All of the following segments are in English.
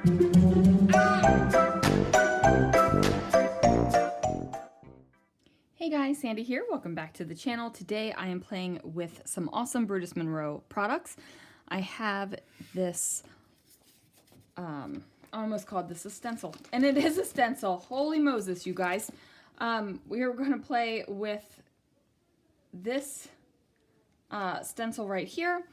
Hey guys, Sandy here. Welcome back to the channel. Today I am playing with some awesome Brutus Monroe products. I have this, I almost called this a stencil, and it is a stencil. Holy Moses, you guys. We are going to play with this stencil right here.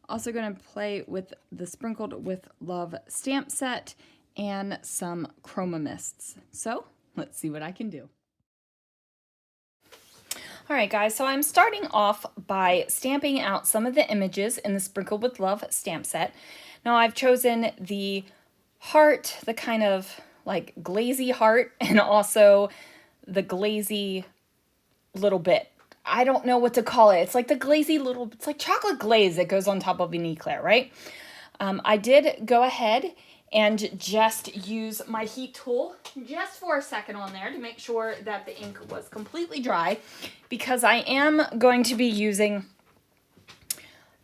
Also going to play with the Sprinkled with Love stamp set and some chroma mists. So let's see what I can do. All right, guys, so I'm starting off by stamping out some of the images in the Sprinkled with Love stamp set. Now I've chosen the heart, the kind of like glazy heart, and also the glazy little bit. I don't know what to call it. It's like the glazy little, it's like chocolate glaze that goes on top of an eclair, right? I did go ahead and just use my heat tool just for a second on there to make sure that the ink was completely dry, because I am going to be using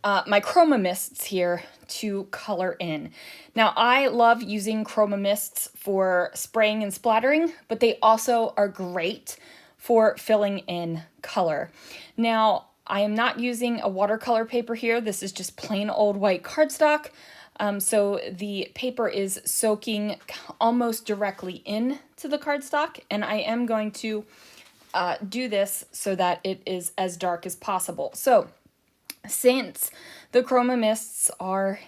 my chroma mists here to color in. Now, I love using chroma mists for spraying and splattering, but they also are great for filling in color. Now, I am not using a watercolor paper here. This is just plain old white cardstock. So the paper is soaking almost directly into the cardstock, and I am going to do this so that it is as dark as possible. So since the chroma mists are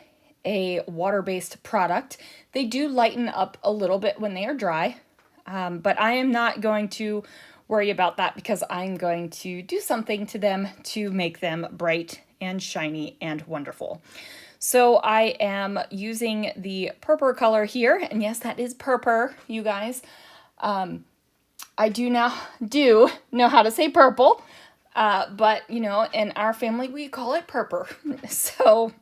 a water-based product, they do lighten up a little bit when they are dry, but I am not going to worry about that because I'm going to do something to them to make them bright and shiny and wonderful. So I am using the purple color here, and yes, that is purple, you guys. I do know how to say purple, but you know, in our family we call it purple. So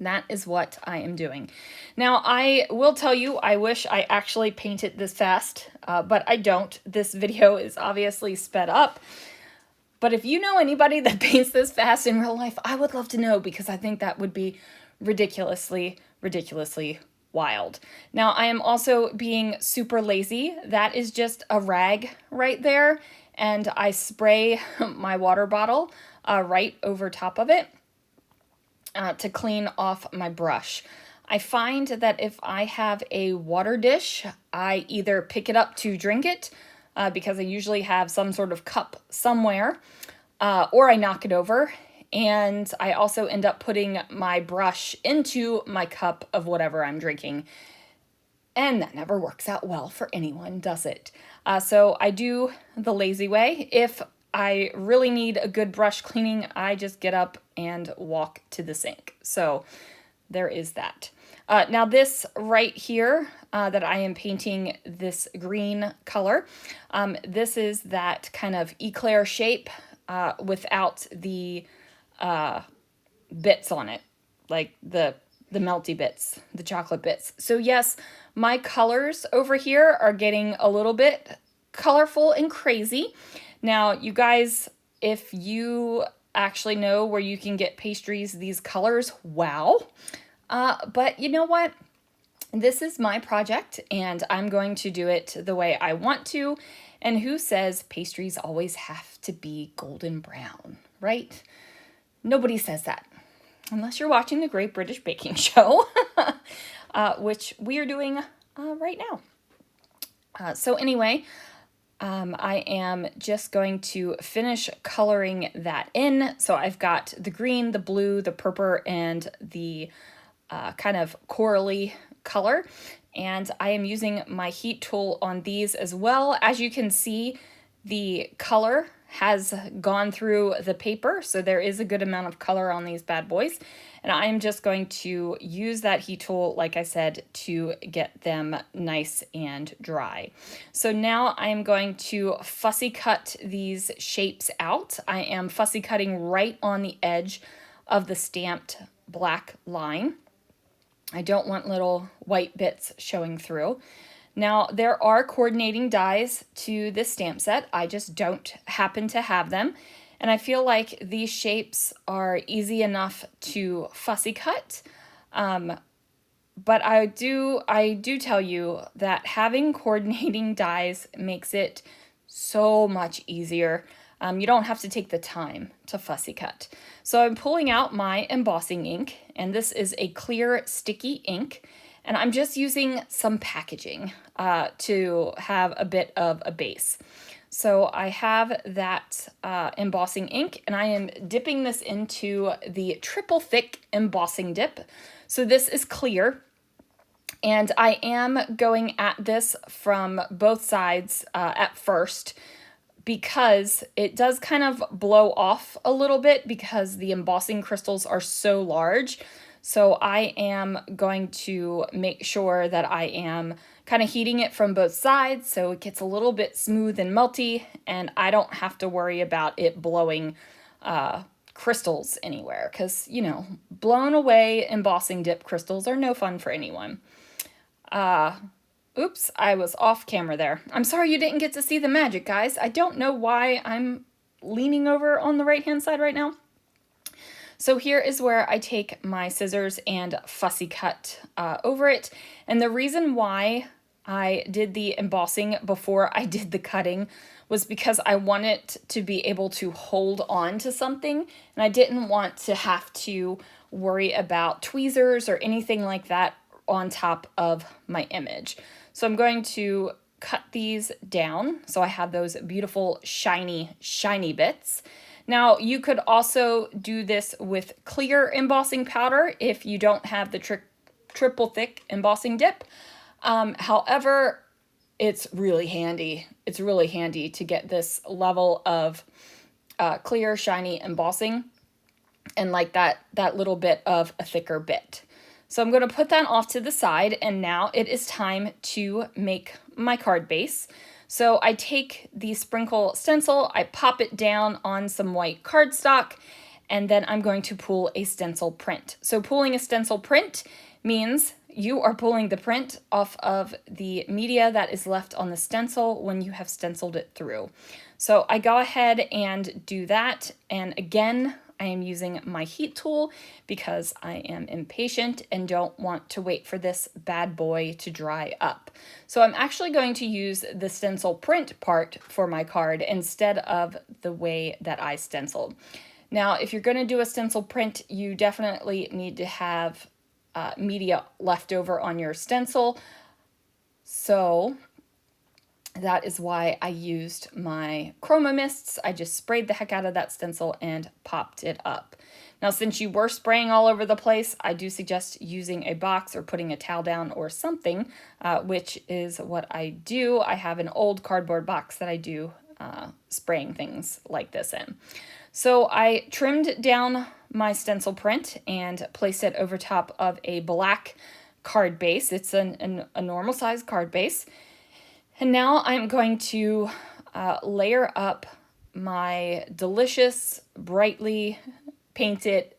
that is what I am doing. Now, I will tell you, I wish I actually painted this fast, but I don't. This video is obviously sped up. But if you know anybody that paints this fast in real life, I would love to know, because I think that would be ridiculously, ridiculously wild. Now, I am also being super lazy. That is just a rag right there, and I spray my water bottle right over top of it to clean off my brush. I find that if I have a water dish, I either pick it up to drink it, because I usually have some sort of cup somewhere, or I knock it over, and I also end up putting my brush into my cup of whatever I'm drinking, and that never works out well for anyone, does it? So I do the lazy way. If I really need a good brush cleaning, I just get up and walk to the sink. So there is that. Now this right here that I am painting this green color, this is that kind of eclair shape without the bits on it, like the melty bits, the chocolate bits. So yes, my colors over here are getting a little bit colorful and crazy. Now, you guys, if you actually know where you can get pastries these colors, wow. But you know what? This is my project, and I'm going to do it the way I want to. And who says pastries always have to be golden brown, right? Nobody says that, unless you're watching the Great British Baking Show, which we are doing right now. So anyway, I am just going to finish coloring that in. So I've got the green, the blue, the purple, and the kind of corally color. And I am using my heat tool on these as well. As you can see, the color has gone through the paper, so there is a good amount of color on these bad boys. And I am just going to use that heat tool, like I said, to get them nice and dry. So now I am going to fussy cut these shapes out. I am fussy cutting right on the edge of the stamped black line. I don't want little white bits showing through. Now, there are coordinating dies to this stamp set. I just don't happen to have them. And I feel like these shapes are easy enough to fussy cut. But I do tell you that having coordinating dies makes it so much easier. You don't have to take the time to fussy cut. So I'm pulling out my embossing ink, and this is a clear sticky ink, and I'm just using some packaging to have a bit of a base. So I have that embossing ink, and I am dipping this into the triple thick embossing dip. So this is clear, and I am going at this from both sides at first, because it does kind of blow off a little bit because the embossing crystals are so large. So I am going to make sure that I am kind of heating it from both sides so it gets a little bit smooth and melty, and I don't have to worry about it blowing crystals anywhere, because, you know, blown away embossing dip crystals are no fun for anyone. Oops, I was off camera there. I'm sorry you didn't get to see the magic, guys. I don't know why I'm leaning over on the right-hand side right now. So here is where I take my scissors and fussy cut over it. And the reason why I did the embossing before I did the cutting was because I wanted to be able to hold on to something, and I didn't want to have to worry about tweezers or anything like that on top of my image. So I'm going to cut these down so I have those beautiful shiny bits. Now you could also do this with clear embossing powder if you don't have the triple thick embossing dip. However, it's really handy. It's really handy to get this level of clear shiny embossing and like that little bit of a thicker bit. So I'm going to put that off to the side, and now it is time to make my card base. So I take the sprinkle stencil, I pop it down on some white cardstock, and then I'm going to pull a stencil print. So pulling a stencil print means you are pulling the print off of the media that is left on the stencil when you have stenciled it through. So I go ahead and do that, and again, I am using my heat tool because I am impatient and don't want to wait for this bad boy to dry up. So I'm actually going to use the stencil print part for my card instead of the way that I stenciled. Now, if you're going to do a stencil print, you definitely need to have media left over on your stencil. So that is why I used my chroma mists. I just sprayed the heck out of that stencil and popped it up. Now, since you were spraying all over the place, I do suggest using a box or putting a towel down or something, which is what I do. I have an old cardboard box that I do spraying things like this in. So I trimmed down my stencil print and placed it over top of a black card base. It's a normal size card base. And now I'm going to layer up my delicious, brightly painted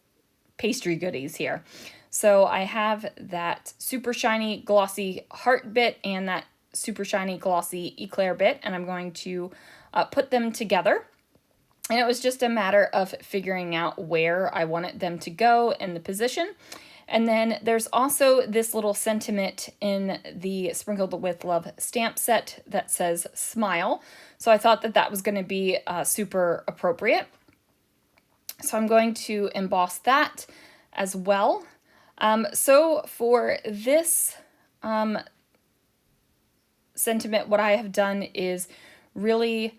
pastry goodies here. So I have that super shiny, glossy heart bit and that super shiny, glossy eclair bit, and I'm going to put them together. And it was just a matter of figuring out where I wanted them to go in the position. And then there's also this little sentiment in the Sprinkled with Love stamp set that says smile. So I thought that that was going to be super appropriate. So I'm going to emboss that as well. So for this sentiment, what I have done is really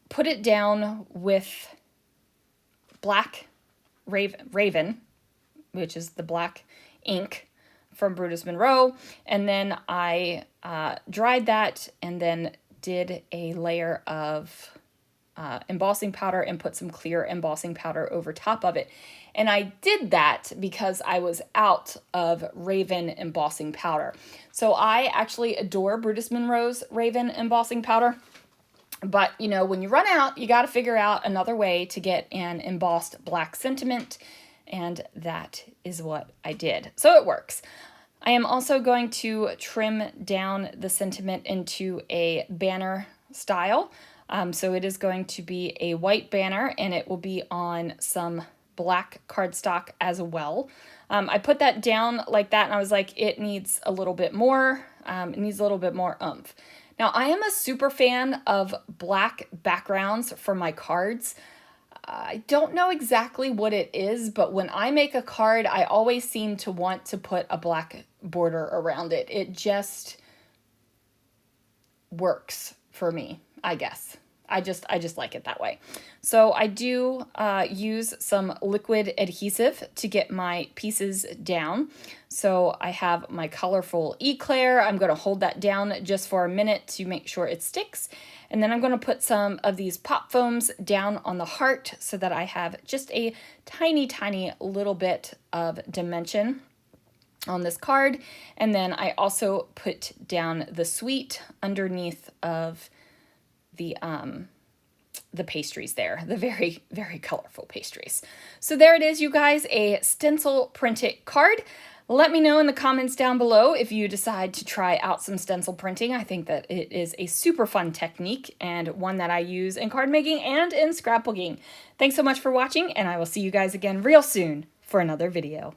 put it down with black Raven, which is the black ink from Brutus Monroe. And then I dried that and then did a layer of embossing powder and put some clear embossing powder over top of it. And I did that because I was out of Raven embossing powder. So I actually adore Brutus Monroe's Raven embossing powder. But, you know, when you run out, you got to figure out another way to get an embossed black sentiment. And that is what I did. So it works. I am also going to trim down the sentiment into a banner style. So it is going to be a white banner, and it will be on some black cardstock as well. I put that down like that and I was like, it needs a little bit more. It needs a little bit more oomph. Now, I am a super fan of black backgrounds for my cards. I don't know exactly what it is, but when I make a card, I always seem to want to put a black border around it. It just works for me, I guess. I just like it that way. So I do use some liquid adhesive to get my pieces down. So I have my colorful eclair. I'm going to hold that down just for a minute to make sure it sticks. And then I'm going to put some of these pop foams down on the heart so that I have just a tiny, tiny little bit of dimension on this card. And then I also put down the sweet underneath of the pastries there, the very, very colorful pastries. So there it is, you guys, a stencil printed card. Let me know in the comments down below if you decide to try out some stencil printing. I think that it is a super fun technique and one that I use in card making and in scrapbooking. Thanks so much for watching, and I will see you guys again real soon for another video.